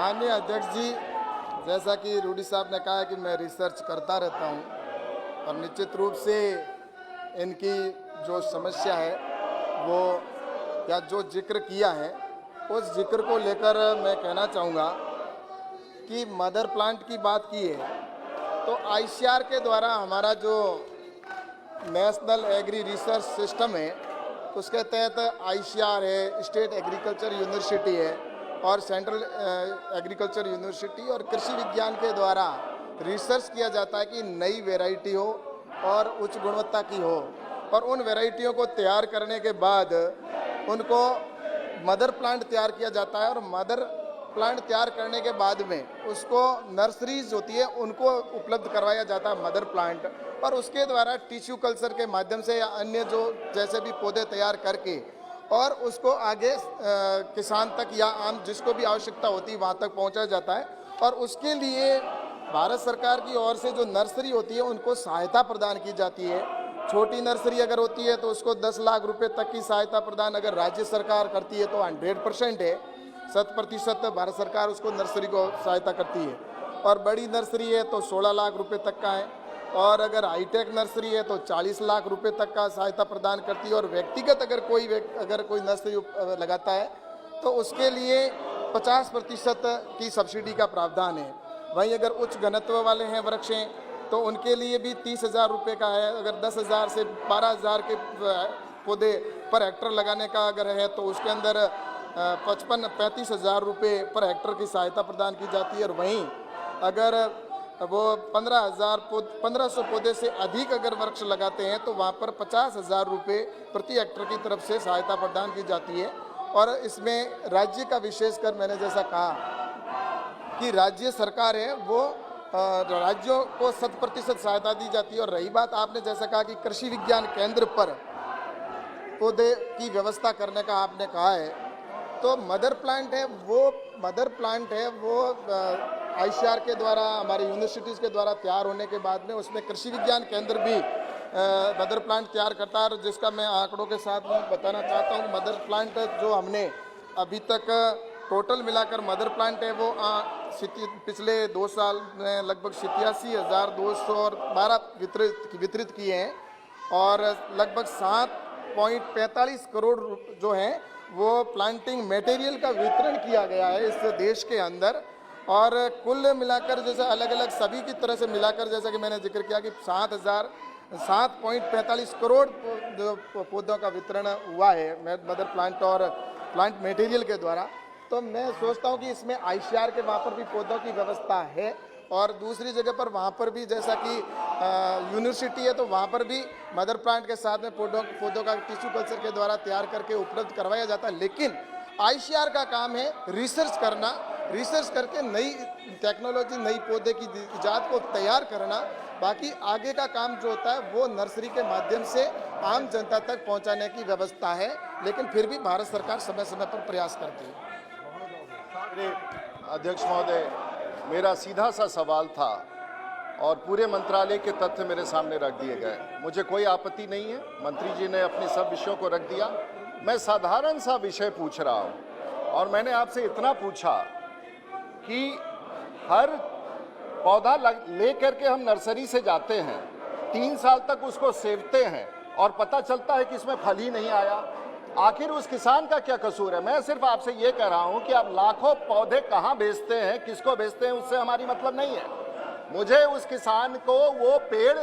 माननीय अध्यक्ष जी, जैसा कि रूडी साहब ने कहा है कि मैं रिसर्च करता रहता हूं और निश्चित रूप से इनकी जो समस्या है वो या जो जिक्र किया है उस जिक्र को लेकर मैं कहना चाहूँगा कि मदर प्लांट की बात की है तो आईसीआर के द्वारा हमारा जो नेशनल एग्री रिसर्च सिस्टम है उसके तहत आईसीआर है, स्टेट एग्रीकल्चर यूनिवर्सिटी है और सेंट्रल एग्रीकल्चर यूनिवर्सिटी और कृषि विज्ञान के द्वारा रिसर्च किया जाता है कि नई वैरायटी हो और उच्च गुणवत्ता की हो और उन वैरायटियों को तैयार करने के बाद उनको मदर प्लांट तैयार किया जाता है और मदर प्लांट तैयार करने के बाद में उसको नर्सरीज होती है उनको उपलब्ध करवाया जाता है मदर प्लांट और उसके द्वारा टिश्यू कल्चर के माध्यम से या अन्य जो जैसे भी पौधे तैयार करके और उसको आगे किसान तक या आम जिसको भी आवश्यकता होती है वहाँ तक पहुँचाया जाता है और उसके लिए भारत सरकार की ओर से जो नर्सरी होती है उनको सहायता प्रदान की जाती है। छोटी नर्सरी अगर होती है तो उसको 10 लाख रुपए तक की सहायता प्रदान अगर राज्य सरकार करती है तो 100% है, 100% भारत सरकार उसको नर्सरी को सहायता करती है और बड़ी नर्सरी है तो 16 लाख रुपए तक का है और अगर हाईटेक नर्सरी है तो 40 लाख रुपए तक का सहायता प्रदान करती है और व्यक्तिगत अगर कोई नर्सरी लगाता है तो उसके लिए 50% की सब्सिडी का प्रावधान है। वहीं अगर उच्च घनत्व वाले हैं वृक्ष हैं तो उनके लिए भी 30,000 रुपये का है। अगर 10,000 से 12,000 के पौधे पर हेक्टर लगाने का अगर है तो उसके अंदर 35,000 रुपये पर हेक्टर की सहायता प्रदान की जाती है और वहीं अगर वो 1500 पौधे से अधिक अगर वृक्ष लगाते हैं तो वहाँ पर 50,000 रुपये प्रति हेक्टर की तरफ से सहायता प्रदान की जाती है। और इसमें राज्य का विशेषकर मैंने जैसा कहा कि राज्य सरकार है वो राज्यों को 100% सहायता दी जाती है। और रही बात आपने जैसा कहा कि कृषि विज्ञान केंद्र पर पौधे की व्यवस्था करने का आपने कहा है तो मदर प्लांट है वो आईसीआर के द्वारा हमारी यूनिवर्सिटीज़ के द्वारा तैयार होने के बाद में उसमें कृषि विज्ञान केंद्र भी मदर प्लांट तैयार करता है। और जिसका मैं आंकड़ों के साथ में बताना चाहता हूँ मदर प्लांट जो हमने अभी तक टोटल मिलाकर मदर प्लांट है वो पिछले 2 साल में लगभग 87,212 वितरित किए हैं और लगभग 7.45 करोड़ जो हैं वो प्लांटिंग मटेरियल का वितरण किया गया है इस देश के अंदर। और कुल मिलाकर जैसे अलग अलग सभी की तरह से मिलाकर जैसा कि मैंने जिक्र किया कि 7.45 करोड़ पौधों का वितरण हुआ है मदर प्लांट और प्लांट मटेरियल के द्वारा। तो मैं सोचता हूं कि इसमें आईसीआर के वहाँ पर भी पौधों की व्यवस्था है और दूसरी जगह पर वहाँ पर भी जैसा कि यूनिवर्सिटी है तो वहाँ पर भी मदर प्लांट के साथ में पौधों का टिश्यू कल्चर के द्वारा तैयार करके उपलब्ध करवाया जाता है। लेकिन आईसीआर का काम है रिसर्च करना, रिसर्च करके नई टेक्नोलॉजी नई पौधे की इजाद को तैयार करना। बाकी आगे का काम जो होता है वो नर्सरी के माध्यम से आम जनता तक पहुंचाने की व्यवस्था है, लेकिन फिर भी भारत सरकार समय समय पर प्रयास करती है। अध्यक्ष महोदय, मेरा सीधा सा सवाल था और पूरे मंत्रालय के तथ्य मेरे सामने रख दिए गए। मुझे कोई आपत्ति नहीं है, मंत्री जी ने अपने सब विषयों को रख दिया। मैं साधारण सा विषय पूछ रहा हूँ और मैंने आपसे इतना पूछा कि हर पौधा ले करके हम नर्सरी से जाते हैं, 3 साल तक उसको सेवते हैं और पता चलता है कि इसमें फल ही नहीं आया। आखिर उस किसान का क्या कसूर है? मैं सिर्फ आपसे ये कह रहा हूं कि आप लाखों पौधे कहां बेचते हैं, किसको बेचते हैं, उससे हमारी मतलब नहीं है। मुझे उस किसान को वो पेड़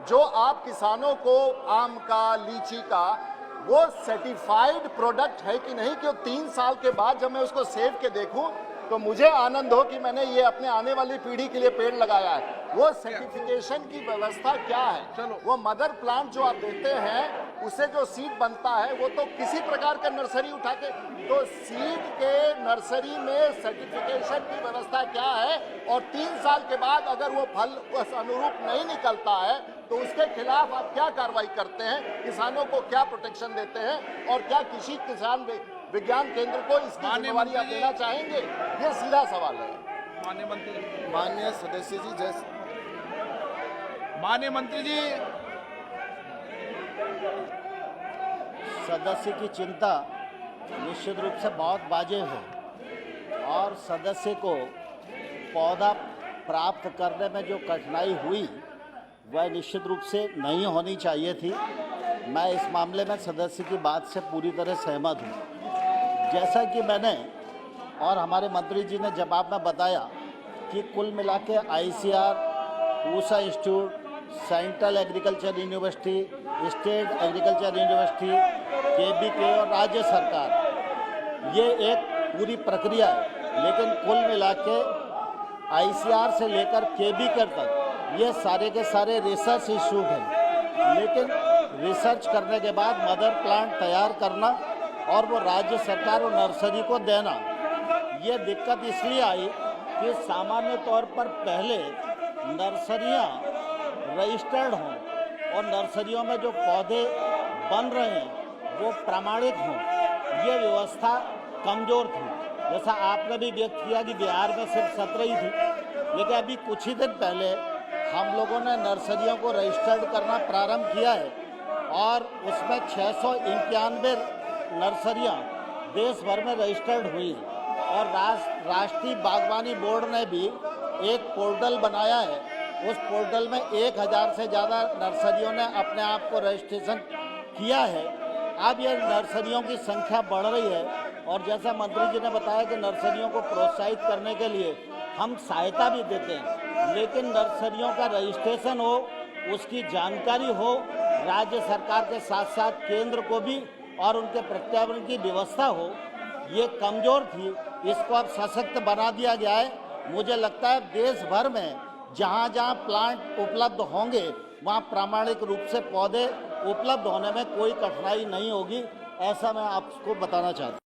जो आप किसानों को आम का, लीची का, वो सर्टिफाइड प्रोडक्ट है कि नहीं, कि 3 साल के बाद जब मैं उसको सेव के देखूं तो मुझे आनंद हो कि मैंने ये अपने आने वाली पीढ़ी के लिए पेड़ लगाया है। वो सर्टिफिकेशन की व्यवस्था क्या है? वो मदर प्लांट जो आप देते हैं उससे जो सीड बनता है वो तो किसी प्रकार का नर्सरी उठा के, तो सीड के नर्सरी में सर्टिफिकेशन की व्यवस्था क्या है? और 3 साल के बाद अगर वो फल उस अनुरूप नहीं निकलता है तो उसके खिलाफ आप क्या कार्रवाई करते हैं? किसानों को क्या प्रोटेक्शन देते हैं? और क्या किसी किसान विज्ञान केंद्र को इसकी जिम्मेवारी आप देना चाहेंगे? ये सीधा सवाल है। माननीय सदस्य जी, माननीय मंत्री जी, सदस्य की चिंता निश्चित रूप से बहुत वाजिब है और सदस्य को पौधा प्राप्त करने में जो कठिनाई हुई वह निश्चित रूप से नहीं होनी चाहिए थी। मैं इस मामले में सदस्य की बात से पूरी तरह सहमत हूँ। जैसा कि मैंने और हमारे मंत्री जी ने जवाब में बताया कि कुल मिला के ICR, Pusa institute, central agriculture university, state agriculture university, KBK और राज्य सरकार, ये एक पूरी प्रक्रिया है। लेकिन कुल मिला के ICR से लेकर KBK तक ये सारे के सारे रिसर्च इंस्टीट्यूट हैं। लेकिन रिसर्च करने के बाद मदर प्लांट तैयार करना और वो राज्य सरकार और नर्सरी को देना, ये दिक्कत इसलिए आई कि सामान्य तौर पर पहले नर्सरियाँ रजिस्टर्ड हों और नर्सरियों में जो पौधे बन रहे हैं वो प्रमाणित हों, ये व्यवस्था कमज़ोर थी। जैसा आपने भी व्यक्त किया कि बिहार में सिर्फ 17 ही थी, लेकिन अभी कुछ ही दिन पहले हम लोगों ने नर्सरियों को रजिस्टर्ड करना प्रारंभ किया है और उसमें 691 नर्सरियाँ देश भर में रजिस्टर्ड हुई और राष्ट्रीय बागवानी बोर्ड ने भी एक पोर्टल बनाया है। उस पोर्टल में 1000 से ज़्यादा नर्सरियों ने अपने आप को रजिस्ट्रेशन किया है। अब ये नर्सरियों की संख्या बढ़ रही है और जैसा मंत्री जी ने बताया कि नर्सरियों को प्रोत्साहित करने के लिए हम सहायता भी देते हैं, लेकिन नर्सरियों का रजिस्ट्रेशन हो, उसकी जानकारी हो, राज्य सरकार के साथ साथ केंद्र को भी और उनके प्रत्यावर्तन की व्यवस्था हो, ये कमज़ोर थी। इसको अब सशक्त बना दिया गया है। मुझे लगता है देश भर में जहाँ जहाँ प्लांट उपलब्ध होंगे वहाँ प्रामाणिक रूप से पौधे उपलब्ध होने में कोई कठिनाई नहीं होगी, ऐसा मैं आपको बताना चाहता हूँ।